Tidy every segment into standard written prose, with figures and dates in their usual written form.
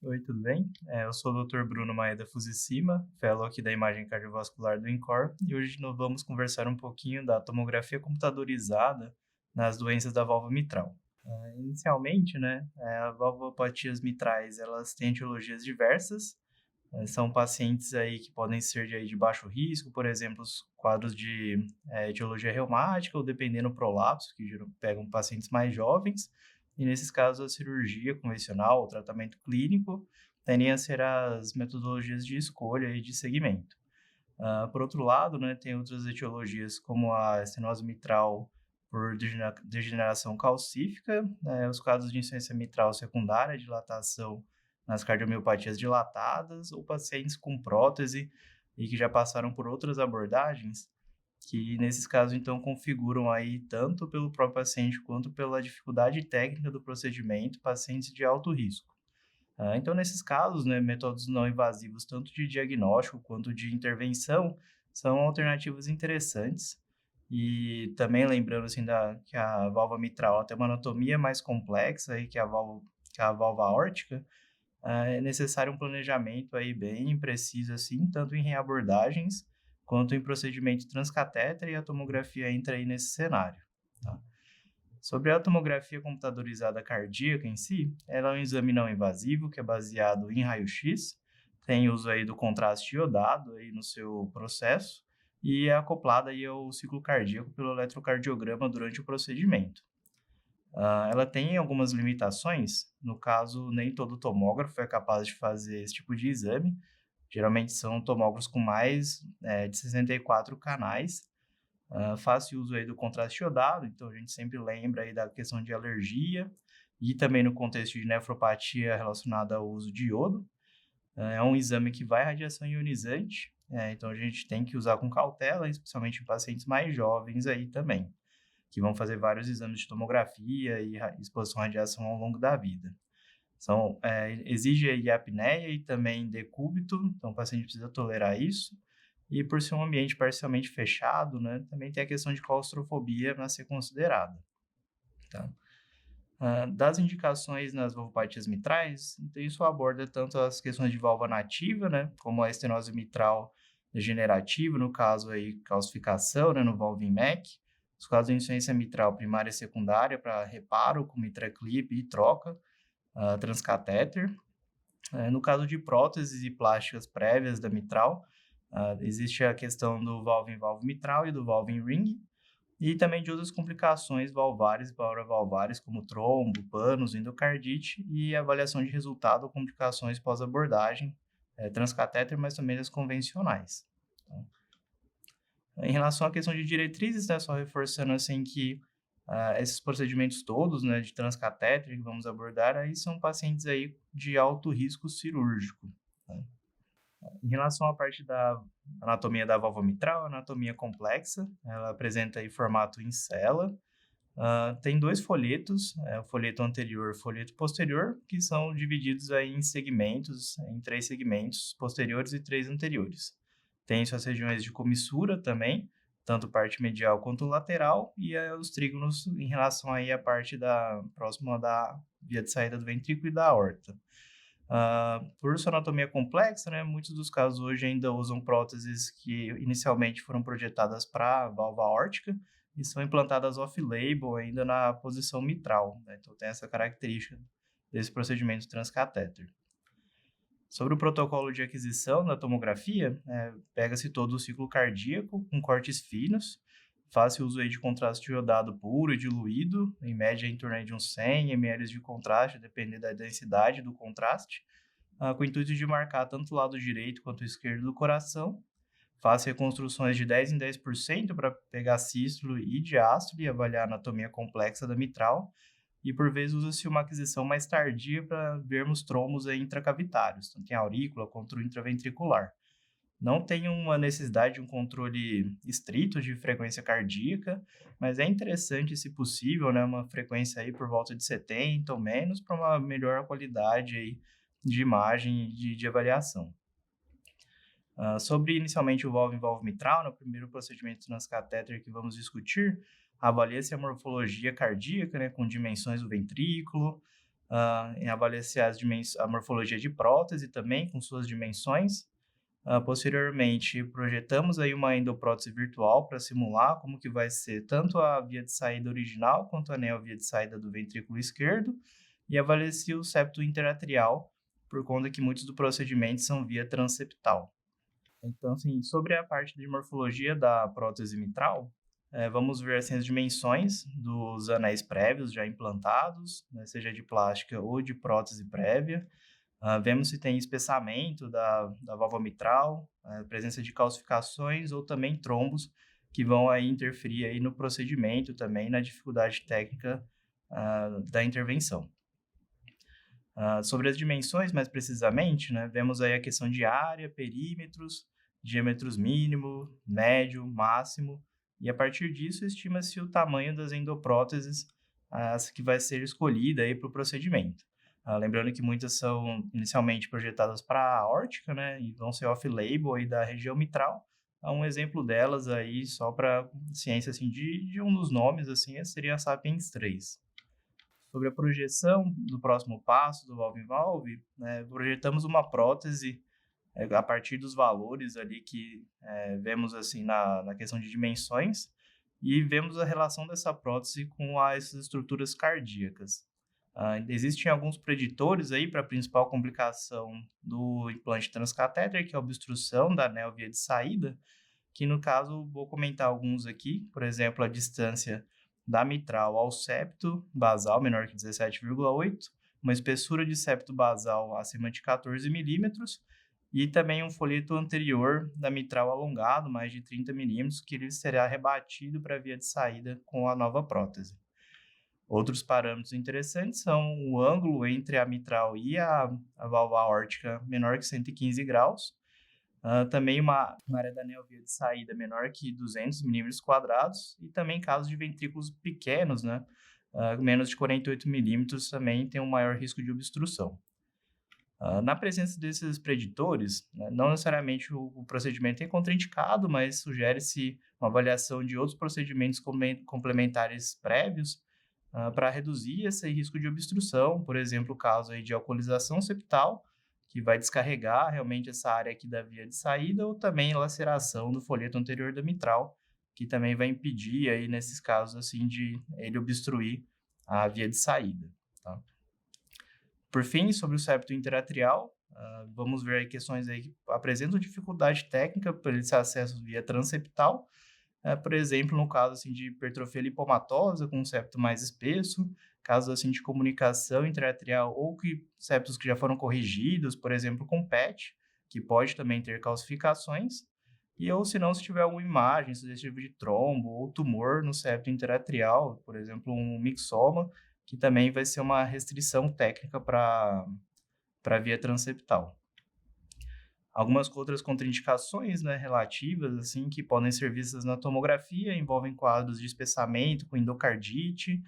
Oi, tudo bem? Eu sou o Dr. Bruno Maeda Fusicima, fellow aqui da imagem cardiovascular do INCOR, e hoje nós vamos conversar um pouquinho da tomografia computadorizada nas doenças da válvula mitral. Inicialmente, as valvulopatias mitrais, elas têm etiologias diversas, são pacientes aí que podem ser de baixo risco, por exemplo, os quadros de etiologia reumática ou dependendo do prolapso, que pegam pacientes mais jovens, e nesses casos a cirurgia convencional, o tratamento clínico, tendem a ser as metodologias de escolha e de segmento. Por outro lado, né, tem outras etiologias como a estenose mitral por degeneração calcífica, né, os casos de insuficiência mitral secundária, dilatação nas cardiomiopatias dilatadas, ou pacientes com prótese e que já passaram por outras abordagens, que nesses casos então configuram aí tanto pelo próprio paciente quanto pela dificuldade técnica do procedimento, pacientes de alto risco. Então, nesses casos, né, métodos não invasivos, tanto de diagnóstico quanto de intervenção, são alternativas interessantes. E também lembrando assim que a válvula mitral tem uma anatomia mais complexa aí que a válvula aórtica, é necessário um planejamento aí bem preciso assim, tanto em reabordagens quanto em procedimento transcatéter, e a tomografia entra aí nesse cenário, tá? Sobre a tomografia computadorizada cardíaca em si, ela é um exame não invasivo que é baseado em raio-x, tem uso aí do contraste iodado aí no seu processo e é acoplada aí ao ciclo cardíaco pelo eletrocardiograma durante o procedimento. Ela tem algumas limitações, no caso, nem todo tomógrafo é capaz de fazer esse tipo de exame, geralmente são tomógrafos com mais de 64 canais, fácil uso aí do contraste iodado, então a gente sempre lembra aí da questão de alergia e também no contexto de nefropatia relacionada ao uso de iodo. É um exame que vai radiação ionizante, então a gente tem que usar com cautela, especialmente em pacientes mais jovens aí também, que vão fazer vários exames de tomografia e exposição à radiação ao longo da vida. Exige aí apneia e também decúbito, então o paciente precisa tolerar isso. E por ser um ambiente parcialmente fechado, né, também tem a questão de claustrofobia a ser considerada, tá? Das indicações nas valvopatias mitrais, então isso aborda tanto as questões de válvula nativa, né, como a estenose mitral degenerativa, no caso aí calcificação, né, no Valvin-Mac, os casos de insuficiência mitral primária e secundária para reparo com mitraclip e troca, transcatéter. No caso de próteses e plásticas prévias da mitral, existe a questão do valve-in-valve mitral e do valve-in-ring, e também de outras complicações valvares e paravalvares, como trombo, panos, endocardite e avaliação de resultado ou complicações pós-abordagem, transcatéter, mas também das convencionais. Então, em relação à questão de diretrizes, né, só reforçando assim que esses procedimentos todos, né, de transcatéter que vamos abordar, aí são pacientes aí de alto risco cirúrgico, né? Em relação à parte da anatomia da válvula mitral, a anatomia complexa, ela apresenta aí formato em cela. Tem dois folhetos, o folheto anterior e o folheto posterior, que são divididos aí em segmentos, em três segmentos posteriores e três anteriores. Tem suas regiões de comissura também, tanto parte medial quanto lateral, e os trígonos em relação aí à parte próxima da via de saída do ventrículo e da aorta. Por sua anatomia complexa, né, muitos dos casos hoje ainda usam próteses que inicialmente foram projetadas para válvula aórtica e são implantadas off-label ainda na posição mitral, né? Então tem essa característica desse procedimento transcatéter. Sobre o protocolo de aquisição da tomografia, pega-se todo o ciclo cardíaco com cortes finos, faz-se uso aí de contraste iodado puro e diluído, em média em torno de uns 100 ml de contraste, dependendo da densidade do contraste, com o intuito de marcar tanto o lado direito quanto o esquerdo do coração. Faz reconstruções de 10 em 10% para pegar sístole e diástole e avaliar a anatomia complexa da mitral. E por vezes usa-se uma aquisição mais tardia para vermos trombos aí intracavitários, tanto em aurícula quanto intraventricular. Não tem uma necessidade de um controle estrito de frequência cardíaca, mas é interessante, se possível, né, uma frequência aí por volta de 70 ou menos, para uma melhor qualidade aí de imagem e de avaliação. Sobre inicialmente o valve-in-valve mitral, no primeiro procedimento transcatéter que vamos discutir, avalia-se a morfologia cardíaca, né, com dimensões do ventrículo, em avaliar a morfologia de prótese também, com suas dimensões. Posteriormente, projetamos aí uma endoprótese virtual para simular como que vai ser tanto a via de saída original quanto a neo-via de saída do ventrículo esquerdo e avaliar o septo interatrial, por conta que muitos dos procedimentos são via transeptal. Então, assim, sobre a parte de morfologia da prótese mitral, vamos ver assim, as dimensões dos anéis prévios já implantados, né, seja de plástica ou de prótese prévia. Vemos se tem espessamento da válvula mitral, presença de calcificações ou também trombos que vão aí interferir aí no procedimento também, na dificuldade técnica da intervenção. Sobre as dimensões, mais precisamente, né, vemos aí a questão de área, perímetros, diâmetros mínimo, médio, máximo, e a partir disso estima-se o tamanho das endopróteses que vai ser escolhida aí para o procedimento. Lembrando que muitas são inicialmente projetadas para a aórtica, né, e vão ser off-label aí da região mitral. Um exemplo delas aí, só para ciência assim, de um dos nomes, assim, seria a Sapiens 3. Sobre a projeção do próximo passo do valve-in-valve, né, projetamos uma prótese a partir dos valores ali que vemos assim na questão de dimensões e vemos a relação dessa prótese com as estruturas cardíacas. Existem alguns preditores aí para a principal complicação do implante transcatéter, que é a obstrução da anel-via de saída, que no caso vou comentar alguns aqui, por exemplo, a distância da mitral ao septo basal menor que 17,8, uma espessura de septo basal acima de 14 milímetros e também um folheto anterior da mitral alongado, mais de 30 milímetros, que ele será rebatido para a via de saída com a nova prótese. Outros parâmetros interessantes são o ângulo entre a mitral e a válvula aórtica menor que 115 graus, também uma área da anel-via de saída menor que 200 milímetros quadrados e também casos de ventrículos pequenos, né, menos de 48 milímetros também tem um maior risco de obstrução. Na presença desses preditores, né, não necessariamente o procedimento é contraindicado, mas sugere-se uma avaliação de outros procedimentos complementares prévios para reduzir esse risco de obstrução, por exemplo, o caso aí de alcoolização septal, que vai descarregar realmente essa área aqui da via de saída, ou também laceração do folheto anterior da mitral, que também vai impedir aí nesses casos assim de ele obstruir a via de saída, tá? Por fim, sobre o septo interatrial, vamos ver aí questões aí que apresentam dificuldade técnica para ele ser acesso via transeptal, por exemplo, no caso assim, de hipertrofia lipomatosa com um septo mais espesso, casos assim, de comunicação interatrial ou septos que já foram corrigidos, por exemplo, com PET, que pode também ter calcificações, e ou se não, se tiver alguma imagem sugestiva de trombo ou tumor no septo interatrial, por exemplo, um mixoma, que também vai ser uma restrição técnica para a via transeptal. Algumas outras contraindicações, né, relativas, assim, que podem ser vistas na tomografia, envolvem quadros de espessamento com endocardite,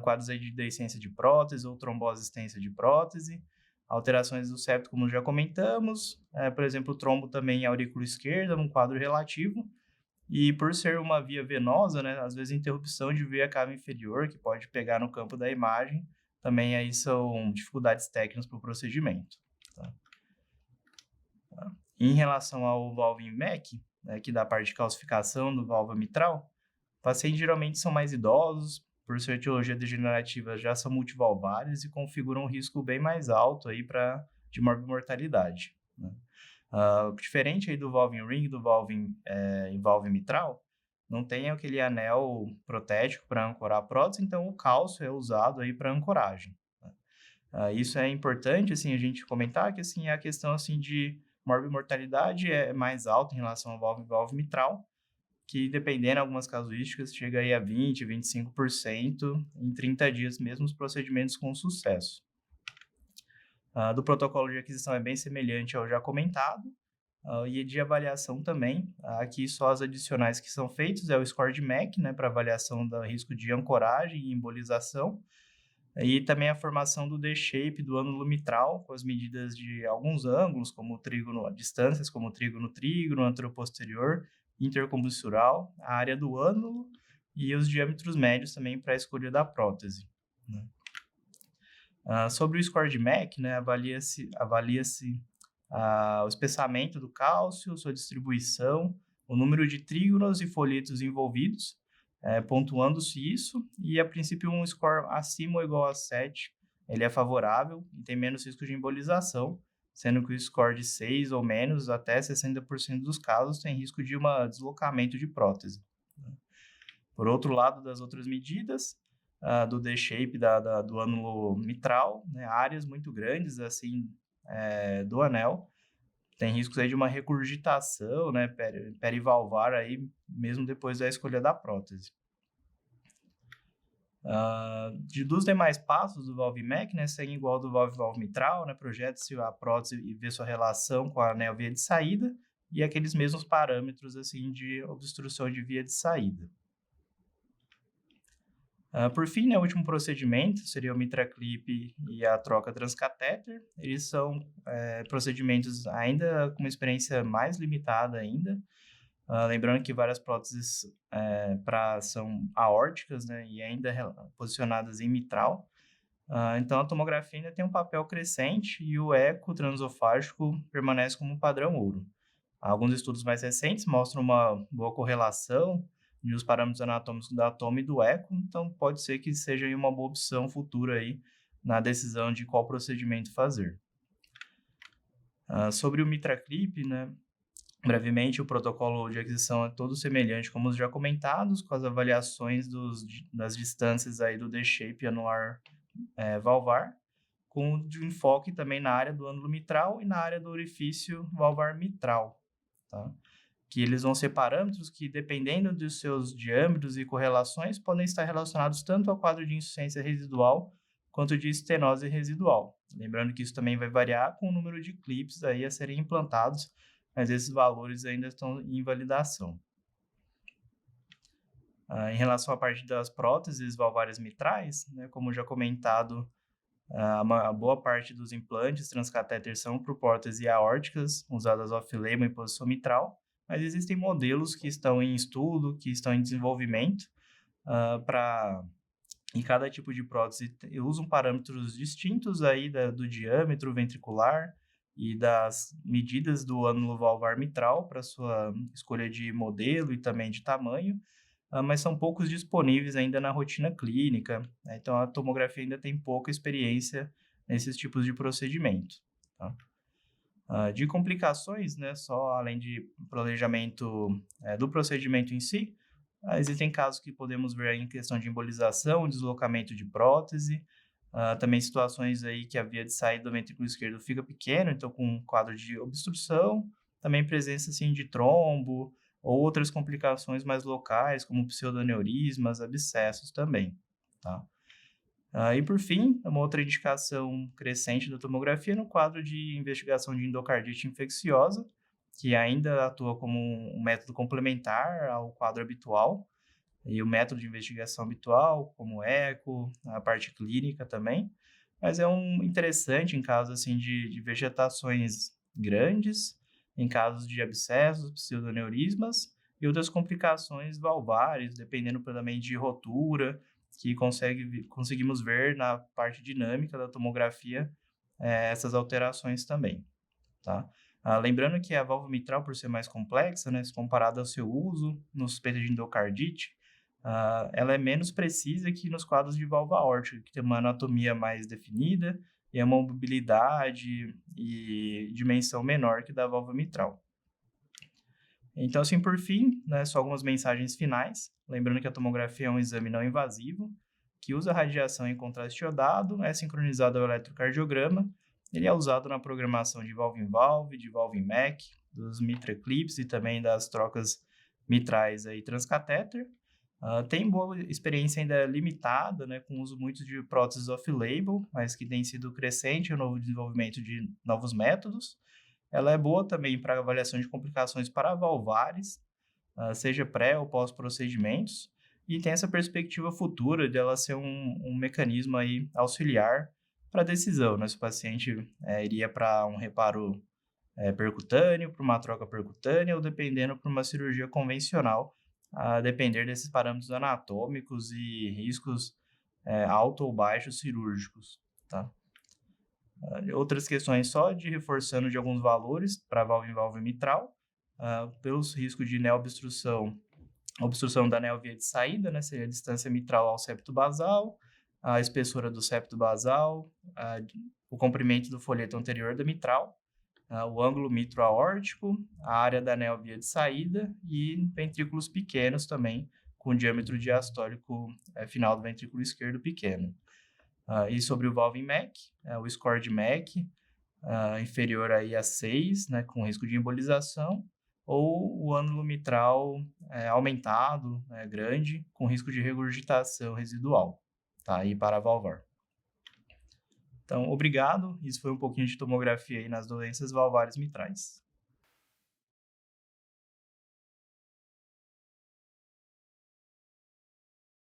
quadros aí de deiscência de prótese ou trombosistência de prótese, alterações do septo, como já comentamos, por exemplo, trombo também em aurícula esquerda, num quadro relativo, e por ser uma via venosa, né, às vezes interrupção de via cava inferior, que pode pegar no campo da imagem, também aí são dificuldades técnicas para o procedimento, tá? Em relação ao valve MEC, né, que dá parte de calcificação do válvula mitral, pacientes geralmente são mais idosos, por sua etiologia degenerativa já são multivalvários e configuram um risco bem mais alto aí de morbimortalidade, né? Diferente aí do valve ring, do valve mitral, não tem aquele anel protético para ancorar a prótese, então o cálcio é usado aí para ancoragem, né? Isso é importante, assim, a gente comentar que, assim, a questão, assim, de morbimortalidade é mais alta em relação ao valve mitral, que dependendo de algumas casuísticas, chega aí a 20, 25% em 30 dias, mesmo os procedimentos com sucesso. Do protocolo de aquisição é bem semelhante ao já comentado, e de avaliação também. Aqui só as adicionais que são feitos é o score de MEC, né, para avaliação do risco de ancoragem e embolização, e também a formação do D-shape do ânulo mitral, com as medidas de alguns ângulos, como o trígono, distâncias como o trígono-trígono, anteroposterior, intercombussural, a área do ânulo e os diâmetros médios também para a escolha da prótese, né? Sobre o score de MEC, né, avalia-se o espessamento do cálcio, sua distribuição, o número de trígonos e folhetos envolvidos, pontuando-se isso, e a princípio um score acima ou igual a 7, ele é favorável e tem menos risco de embolização, sendo que o score de 6 ou menos, até 60% dos casos, tem risco de deslocamento de prótese. Por outro lado, das outras medidas, do D-shape do ânulo mitral, né, áreas muito grandes assim do anel, tem riscos aí de uma regurgitação, né, perivalvar aí, mesmo depois da escolha da prótese. Dos demais passos do valve-MEC, né, segue igual ao do valve mitral, né, projeta-se a prótese e vê sua relação com a anel via de saída e aqueles mesmos parâmetros assim de obstrução de via de saída. Por fim, né, o último procedimento seria o MitraClip e a troca transcatéter. Eles são procedimentos ainda com uma experiência mais limitada ainda. Lembrando que várias próteses são aórticas, né, e ainda posicionadas em mitral. Então, a tomografia ainda tem um papel crescente e o eco transofágico permanece como um padrão ouro. Alguns estudos mais recentes mostram uma boa correlação dos parâmetros anatômicos da toma e do eco, então pode ser que seja aí uma boa opção futura aí na decisão de qual procedimento fazer. Sobre o MitraClip, né, brevemente, o protocolo de aquisição é todo semelhante como os já comentados, com as avaliações das distâncias aí do D-shape anular valvar, com enfoque também na área do ânulo mitral e na área do orifício valvar mitral, tá? Que eles vão ser parâmetros que, dependendo dos seus diâmetros e correlações, podem estar relacionados tanto ao quadro de insuficiência residual quanto de estenose residual. Lembrando que isso também vai variar com o número de clips aí a serem implantados, mas esses valores ainda estão em validação. Em relação à parte das próteses valvares mitrais, né, como já comentado, a boa parte dos implantes transcatéter são por próteses aórticas, usadas off-label em posição mitral, mas existem modelos que estão em estudo, que estão em desenvolvimento, e cada tipo de prótese usam parâmetros distintos aí do diâmetro ventricular e das medidas do ânulo valvar mitral para sua escolha de modelo e também de tamanho, mas são poucos disponíveis ainda na rotina clínica, né? Então a tomografia ainda tem pouca experiência nesses tipos de procedimento, tá? De complicações, né, só além de planejamento do procedimento em si, existem casos que podemos ver aí em questão de embolização, deslocamento de prótese, também situações aí que a via de saída do ventrículo esquerdo fica pequeno, então com um quadro de obstrução, também presença assim, de trombo, ou outras complicações mais locais, como pseudoneurismas, abscessos também, tá? E por fim, uma outra indicação crescente da tomografia no quadro de investigação de endocardite infecciosa, que ainda atua como um método complementar ao quadro habitual, e o método de investigação habitual, como eco, a parte clínica também, mas é interessante em casos assim, de vegetações grandes, em casos de abscessos, pseudoneurismas e outras complicações valvares, dependendo também de rotura, que conseguimos ver na parte dinâmica da tomografia essas alterações também, tá? Lembrando que a válvula mitral, por ser mais complexa, né, se comparada ao seu uso no suspeita de endocardite, ela é menos precisa que nos quadros de válvula aórtica, que tem uma anatomia mais definida e uma mobilidade e dimensão menor que da válvula mitral. Então, assim, por fim, né, só algumas mensagens finais. Lembrando que a tomografia é um exame não invasivo, que usa radiação em contraste iodado, é sincronizado ao eletrocardiograma. Ele é usado na programação de valve-in-valve, de valve-in-MEC, dos MitraClips e também das trocas mitrais aí transcatéter. Tem boa experiência ainda limitada, né, com o uso muito de próteses off-label, mas que tem sido crescente o novo desenvolvimento de novos métodos. Ela é boa também para avaliação de complicações para valvares, seja pré ou pós-procedimentos, e tem essa perspectiva futura de ela ser um mecanismo aí auxiliar para a decisão, né? Se o paciente iria para um reparo percutâneo, para uma troca percutânea, ou dependendo para uma cirurgia convencional, a depender desses parâmetros anatômicos e riscos alto ou baixos cirúrgicos, tá? Outras questões só de reforçando de alguns valores para válvula em válvula mitral, pelos riscos de neoobstrução, obstrução da neovia de saída, né, seria a distância mitral ao septo basal, a espessura do septo basal, o comprimento do folheto anterior da mitral, o ângulo mitro-aórtico, a área da neovia de saída e ventrículos pequenos também, com diâmetro diastólico final do ventrículo esquerdo pequeno. E sobre o valve Mac, o score de Mac inferior aí a 6, né, com risco de embolização, ou o ângulo mitral aumentado, grande, com risco de regurgitação residual, tá? E para valvar. Então, obrigado. Isso foi um pouquinho de tomografia aí nas doenças valvares mitrais.